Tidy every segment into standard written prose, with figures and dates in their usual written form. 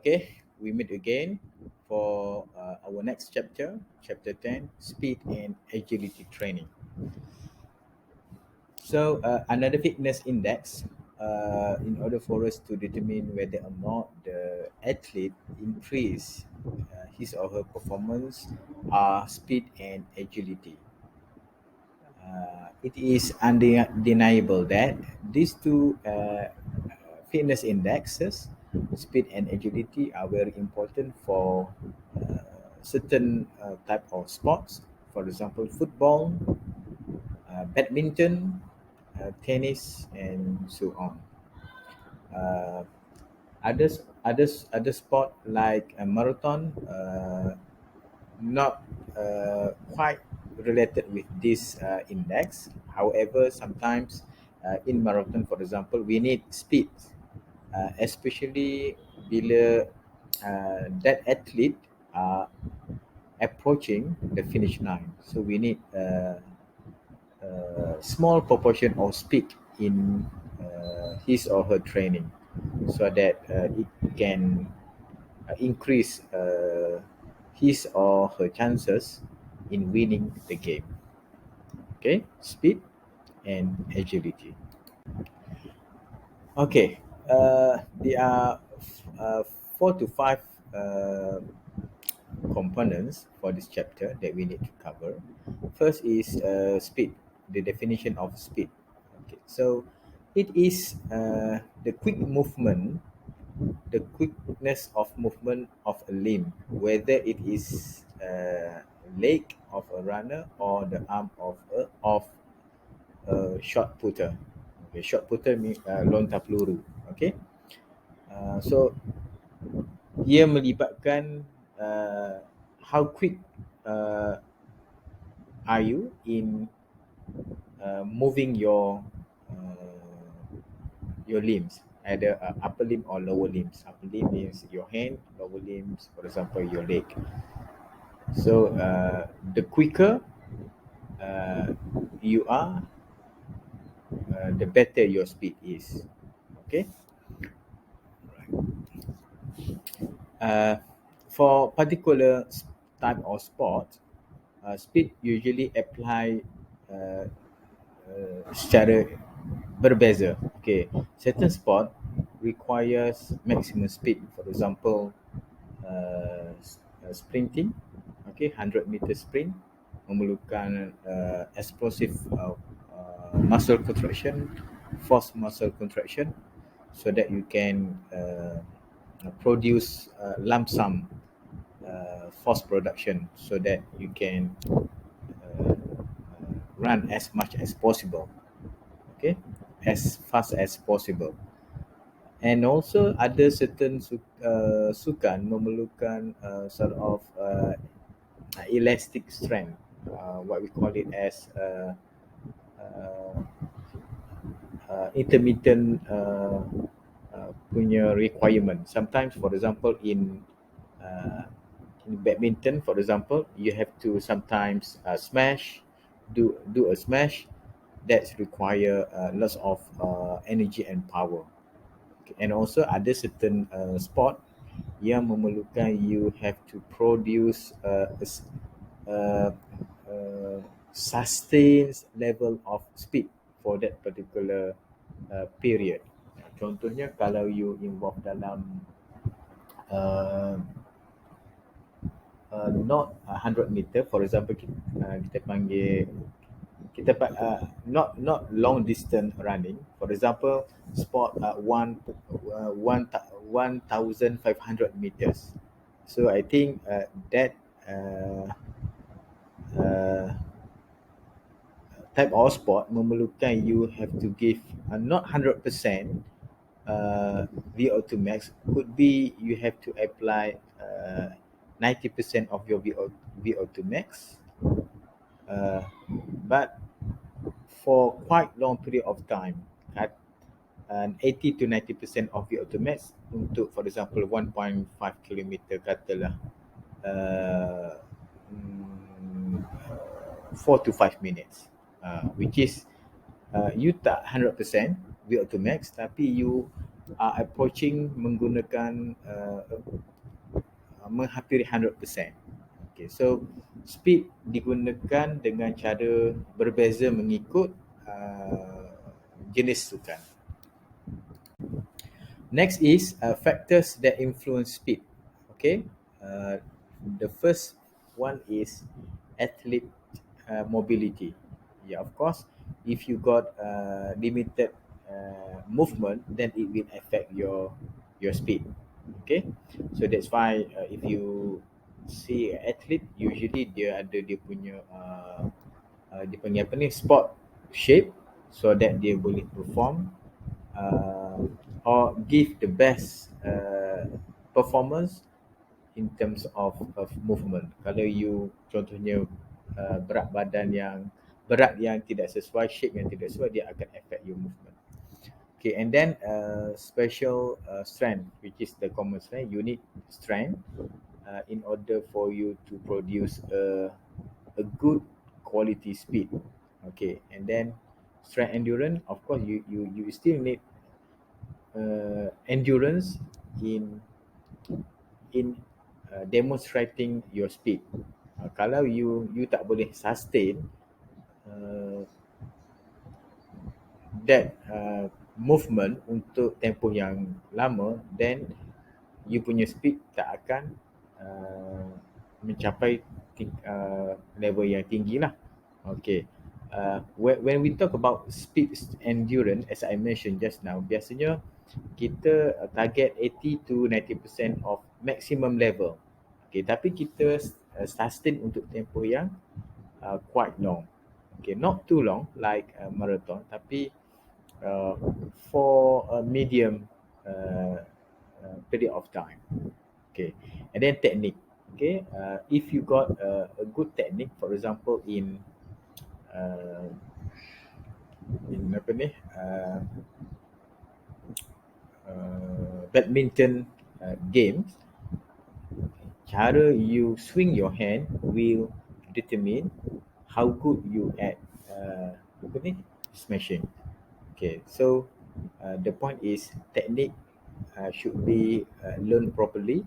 Okay, we meet again for our next chapter, chapter 10, speed and agility training. So, another fitness index, in order for us to determine whether or not the athlete increase his or her performance are speed and agility. It is undeniable that these two fitness indexes, speed and agility, are very important for certain type of sports. For example, football, badminton, tennis, and so on. Uh, other sport like a marathon, not quite related with this index. However, sometimes in marathon, for example, we need speed, especially bila that athlete are approaching the finish line. So we need a small proportion of speed in his or her training so that it can increase his or her chances in winning the game. Okay, speed and agility. Okay, there are uh, 4 to 5 uh, components for this chapter that we need to cover. First is speed, the definition of speed. Okay, so it is the quickness of movement of a limb, whether it is leg of a runner or the arm of a shot putter. Okay, shot putter means lontar peluru. Okay, so ia melibatkan how quick uh, are you in moving your limbs, either upper limb or lower limbs. Upper limb means your hand, lower limbs, for example, your leg. So the quicker uh, you are, the better your speed is. Okay. Uh, for particular type of sport, speed usually apply uh, secara berbeza. Okay, certain sport requires maximum speed. For example, sprinting. Okay, 100 meter sprint memerlukan explosive muscle contraction, force muscle contraction, so that you can produce lump sum force production, so that you can run as much as possible. Okay, as fast as possible. And also ada certain sukan memerlukan sort of elastic strength, what we call it as uh, intermittent punya requirement. Sometimes, for example, in badminton, for example, you have to sometimes smash, do a smash that's require lots of energy and power. Okay, and also ada certain sport yang memerlukan you have to produce uh, sustained level of speed for that particular period. Contohnya kalau you involve dalam uh, not 100 meter, for example, kita panggil not long distance running. For example, sport 1,500 meters. So I think that uh, uh, type of sport memerlukan you have to give not 100% VO2 max. Could be you have to apply 90% of your VO2 max, uh, but for quite long period of time, and 80 to 90% of VO2 max untuk, for example, 1.5 kilometer katalah, uh, 4 to 5 minutes, which is you tak 100% VO2 max, tapi you are approaching menggunakan menghampiri 100%. Okay, so speed digunakan dengan cara berbeza mengikut jenis sukan. Next is factors that influence speed. Okay, the first one is athlete mobility. Yeah, of course, if you got limited movement, then it will affect your speed. Okay, so that's why if you see athlete, usually dia punya apa ni, sport shape, so that dia boleh perform uh, or give the best performance in terms of movement. Kalau you contohnya berat badan yang berat yang tidak sesuai, shape yang tidak sesuai, dia akan affect your movement. Okay, and then special strength, which is the common strength. You need strength in order for you to produce a good quality speed. Okay, and then strength endurance. Of course, you still need endurance in demonstrating your speed. Kalau you tak boleh sustain uh, that movement untuk tempoh yang lama, then you punya speed tak akan mencapai level yang tinggi lah. Okay. When we talk about speed endurance, as I mentioned just now, biasanya kita target 80 to 90% of maximum level. Okay, tapi kita sustain untuk tempoh yang quite long. Okay, not too long like marathon, tapi uh, for a medium period of time. Okay, and then technique. Okay, if you got a good technique, for example uh, in apa ni badminton games, cara you swing your hand will determine how good you at apa ni, smashing. Okay, so the point is technique should be learned properly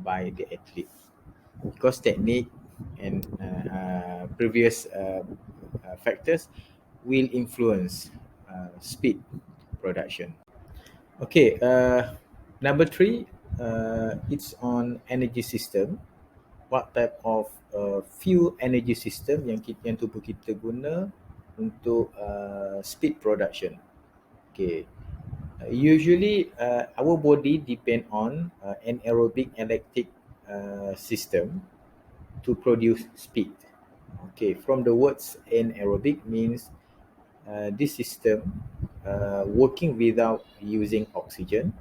by the athlete, because technique and previous factors will influence speed production. Okay, number three, it's on energy system. What type of fuel energy system yang tubuh kita guna untuk speed production? Okay, usually our body depend on anaerobic lactic system to produce speed. Okay, from the words anaerobic means this system working without using oxygen,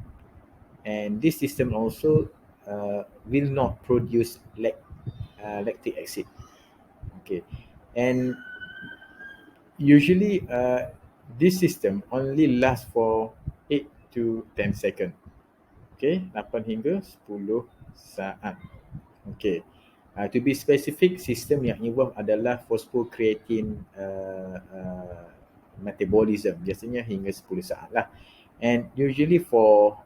and this system also will not produce lactic acid. Okay, and usually this system only lasts for 8 to 10 seconds. Okay, 8 hingga 10 saat. Okay, to be specific, sistem yang involved adalah phosphocreatine metabolism, biasanya hingga 10 saat lah. And usually for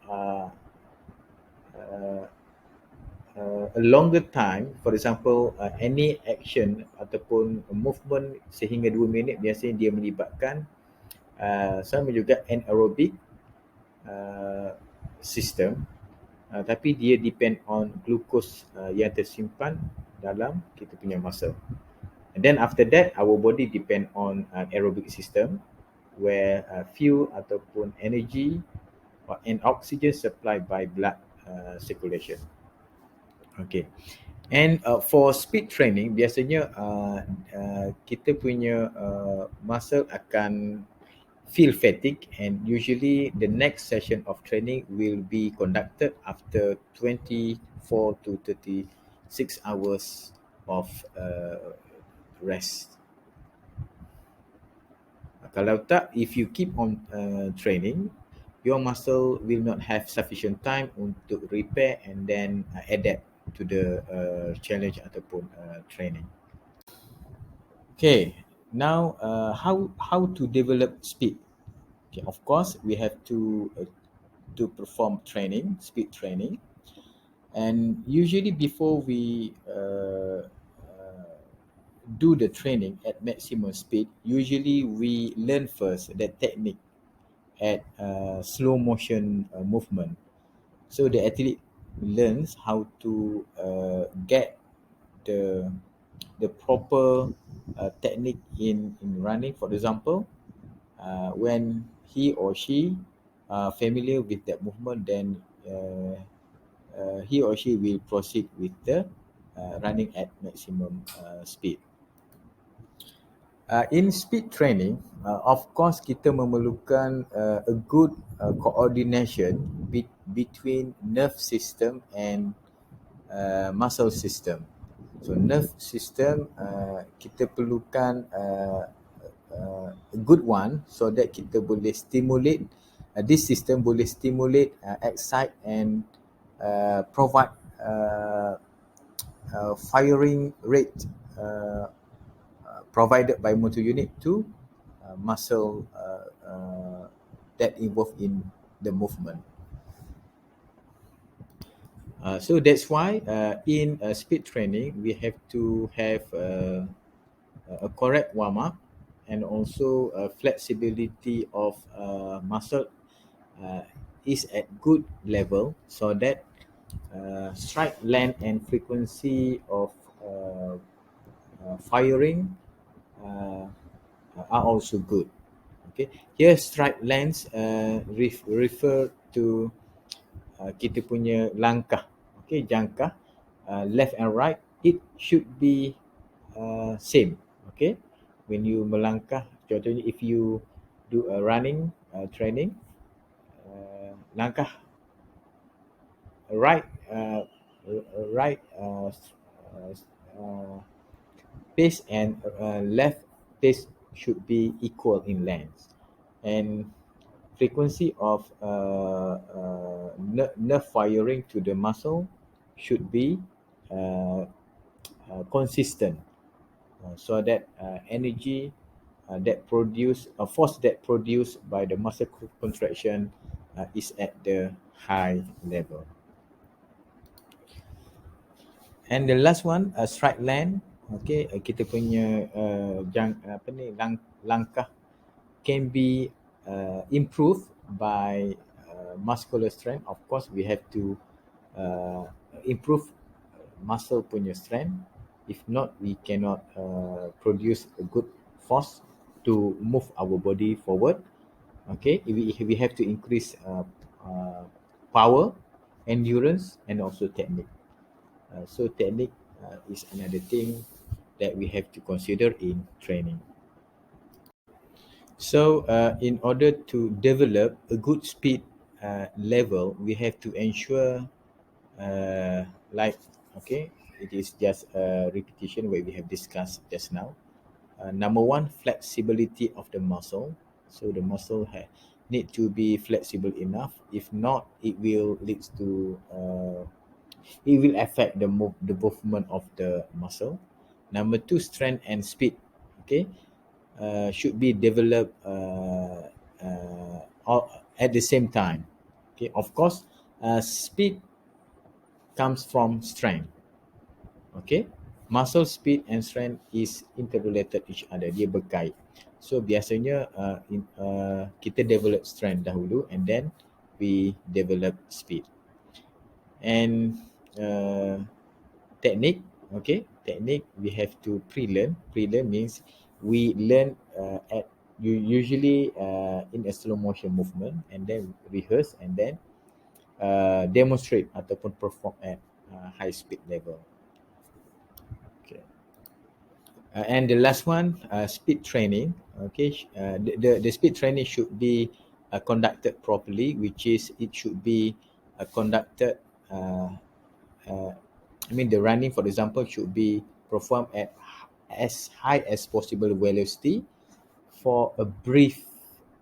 a longer time, for example any action ataupun movement sehingga 2 minit, biasanya dia melibatkan sama juga anaerobic system, tapi dia depend on glucose yang tersimpan dalam kita punya muscle. And then after that, our body depend on aerobic system, where fuel ataupun energy and oxygen supplied by blood circulation. Okay, and for speed training, biasanya kita punya muscle akan feel fatigue, and usually the next session of training will be conducted after 24 to 36 hours of rest. Kalau tak, if you keep on training, your muscle will not have sufficient time untuk repair and then adapt to the challenge ataupun training. Okay, now how to develop speed? Okay, of course we have to to perform training, speed training. And usually before we do the training at maximum speed, usually we learn first that technique at slow motion movement. So the athlete learns how to get the proper technique in running. For example, when he or she are familiar with that movement, then he or she will proceed with the running at maximum speed. In speed training, of course kita memerlukan a good coordination between nerve system and muscle system. So nerve system kita perlukan a good one so that kita boleh stimulate this system boleh stimulate, excite and provide firing rate provided by motor unit to muscle that involved in the movement. So that's why in speed training we have to have a correct warm up and also flexibility of muscle uh, is at good level so that strike length and frequency of firing uh, are also good. Okay, here strike length refer to kita punya langkah, okay, jangkah, left and right, it should be same. Okay, when you melangkah, contohnya if you do a running training, langkah right, right uh, pace and left pace should be equal in length, and frequency of nerve firing to the muscle should be uh, consistent, so that energy that produce force that produced by the muscle contraction is at the high level. And the last one, stride length. Okay, kita punya langkah can be improved by muscular strength. Of course, we have to improve muscle punya strength. If not, we cannot produce a good force to move our body forward. Okay, we have to increase power, endurance, and also technique. So technique is another thing that we have to consider in training. So in order to develop a good speed level, we have to ensure, like, okay, it is just a repetition what we have discussed just now. Number one, flexibility of the muscle. So the muscle need to be flexible enough. If not, it will affect the movement of the muscle. Number two, strength and speed. Okay, should be developed at the same time. Okay, of course, speed comes from strength. Okay, muscle speed and strength is interrelated each other. Dia berkait. So biasanya kita develop strength dahulu and then we develop speed. And technique, okay, technique we have to pre-learn. Pre-learn means we learn usually in a slow motion movement and then rehearse and then demonstrate ataupun perform at high speed level. Okay. And the last one, speed training. Okay, the speed training should be conducted properly, which is it should be conducted. Uh, I mean, the running, for example, should be performed at as high as possible velocity for a brief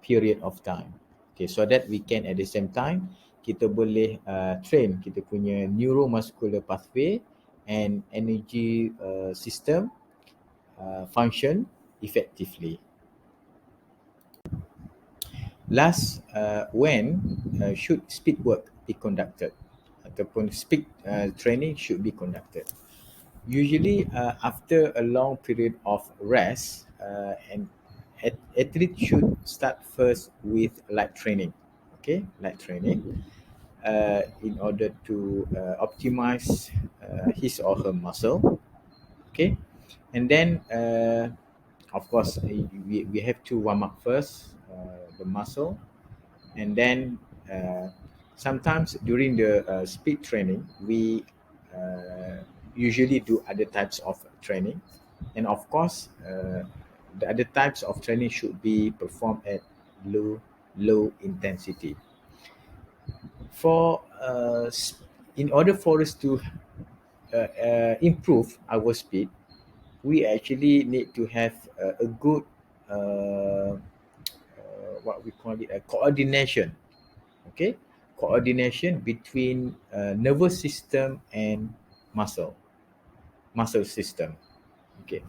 period of time. Okay, so that we can at the same time kita boleh train kita punya neuromuscular pathway and energy system function effectively. When should speed work be conducted ataupun speed training should be conducted. Usually, after a long period of rest, an athlete should start first with light training. Okay, light training in order to optimize his or her muscle. Okay, and then of course we have to warm up first the muscle, and then uh, sometimes during the speed training we uh, usually do other types of training, and of course the other types of training should be performed at low intensity for in order for us to improve our speed. We actually need to have a good what we call it a coordination. Okay, coordination between nervous system and muscle muscle system. Okay,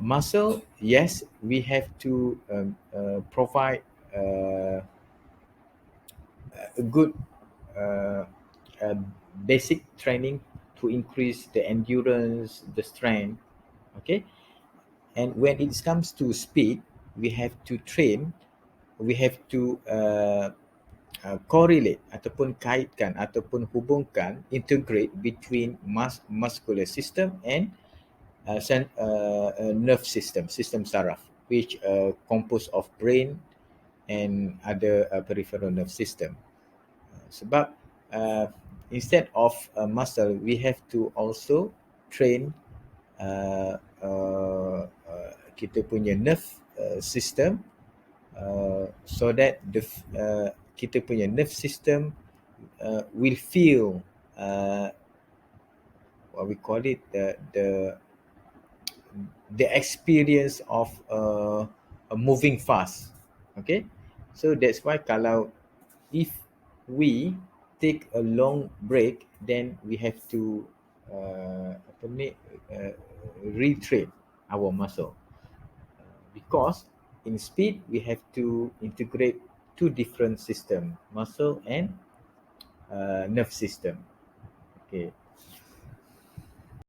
muscle, yes, we have to provide uh, a good uh, uh, basic training to increase the endurance, the strength. Okay, and when it comes to speed, we have to train, we have to correlate ataupun kaitkan ataupun hubungkan, integrate between muscular system and nerve system, system saraf, which composed of brain and other peripheral nerve system. Sebab instead of muscle, we have to also train kita punya nerve system, so that kita punya nerve system will feel uh, what we call it the experience of moving fast. Okay, so that's why kalau if we take a long break, then we have to apa ni, uh, retrain our muscle, because in speed we have to integrate two different system, muscle and nerve system. Okay,